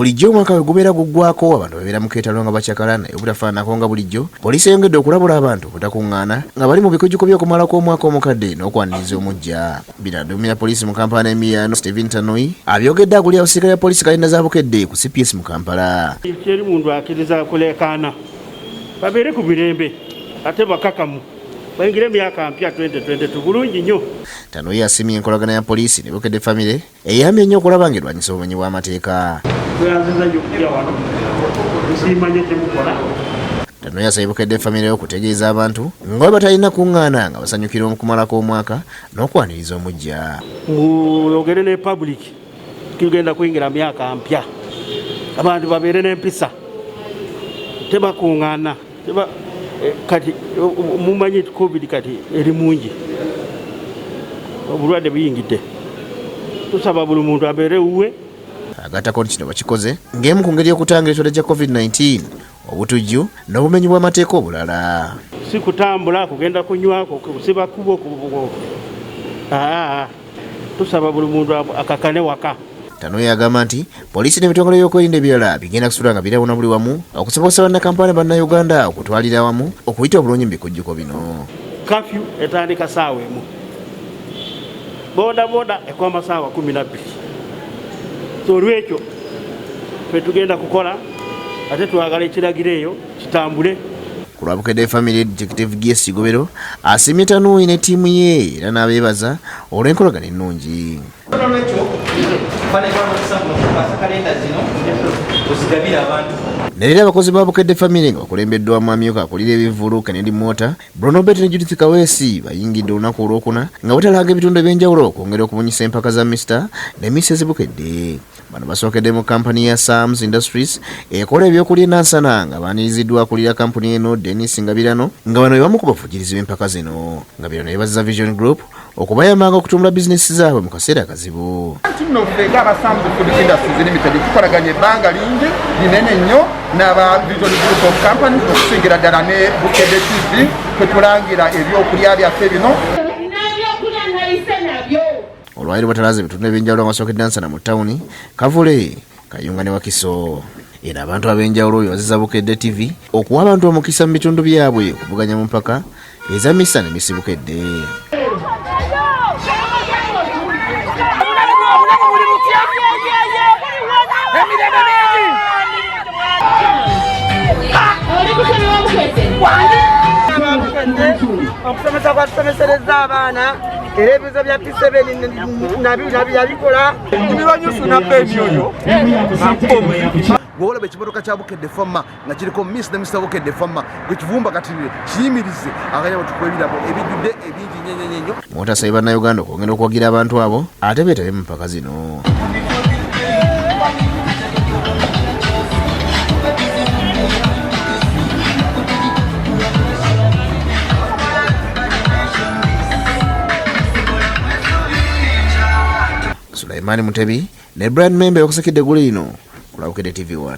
bulijjo omwaka bwe gubeera guggwako abantu babeera mu keetalo nga bakyakalana obutafaanako nga bulijjo poliisi eyongedde okulabula abantu obutakuŋŋaana nga bali mu bikujuko by'okumalako omwaka omukadde n'okwaniriza omujja. Bino Aduumira poliisi mu Kampala Afande Steven Tanui abyogedde agulira abasirikale ba poliisi kalenda za Bukedde ku CPS mu Kampala. Teri muntu akkiriza kuleekaana babeere ku mirembe ate bakakamu bayingire emyaka mpya 2022 bulungi nnyo. Tanui asimye enkolagana ya poliisi ne Bukedde Famire eyambye nnyo okulaba ng'erwanyisa obumenyi bw'amateeka. Tweyanziza nnyo okujja wano tusiimanye kyemukola. Tanui asabye Bukedde Famire okutegeeza abantu nga bwebatalina kuŋŋaana nga basanyukira okumalako omwaka n'okwaniriza omujja. Muyogere ne public tugenda kuyingira myaka mpya abantu babeere n'empisa tebakuŋŋaana kati mumanyi covid kati eri mungi obulwadde buyingidde tusaba buli muntu abeere wuwe. Agattako nti kino bakikoze ng'emu ku ngeri y'okutangira ekirwadde kya covid-19 obutujju n'obumenyi bw'amateeka obulala. Si kutambula kugenda kunywako kusiba kubo tusaba buli muntu akakane waka. Tanui agamba nti poliisi n'ebitongole by'okwerinda ebirala bigenda kusula nga birawuna buli wamu okusobosa bannakampala bannayuganda okutwalira wamu okuyita obulungi mu bikujjuko bino. Kafyu etandika saawa emu, boda ekoma saawa 12. So olwekyo ffe tugenda kukola ate twagala ekiragiro eyo kitambule. Ku lwa Bukedde Famire Executive Guest Gobero asimye Tanui ne ttiimu ye era n'abeebaza olw'enkolagana ennungi. Nerera abakozi ba Bukedde Famire nga bakulembeddwamu amyuka akulira ebivvulu Kennedy Mota, Bronobet ne Judith Kaweesi bayingidde olunaku olwokuna nga batalanga ebitundu ebyenjawulo okwongera okubunyisa empaka za Mr. ne Mrs. Bukedde. Bano basookedde mu kampani ya Sam's Industries ekola ebyokulya enansana nga baaniriziddwa akulira kampuni eno Dennis Ngabirano nga bano bebamu ku bafujirizi b'empaka zino. Ngabirano yeebaziza Vision Group okubayambanga okutumbula bizinesi zaabwe mu kaseera akazibu. Tunofega abasambu Food Industries Limited tukolaganye ebbanga lingi linene nnyo n'aba Vision Group of Company okusingira ddala ne Bukedde TV twetulangira ebyokulya byaffe bino. Olwairo batalaza ebitundu ebyenjawulo nga basookedde nsana mu ttawuni Kavule, Kayunga ne Wakiso. Era abantu ab'enjawulo bebaziza Bukedde TV okuwa abantu omukisa mu bitundu byabwe okuvuganya mu mpaka eza Mr. ne Miss Bukedde. Okusomesa kwatusomesereza abaana era ebizo bya P7 nabikola ntibibanyusu na peni oyo gwola ekimotoka kya Bukedde Famire nga kiriko Miss ne Mr. Bukedde Famire gwe kivumba kati kiyimirize akanyabo tukwebirabo ebijjudde ebingi nyenyenyenyo. Mota asabye bannayuganda okwongera okuwagira abantu abo ate beetabe mu mpaka zino. Sulaimani Mutebi ne brand member okusekidde gulino ku Bukedde TV 1.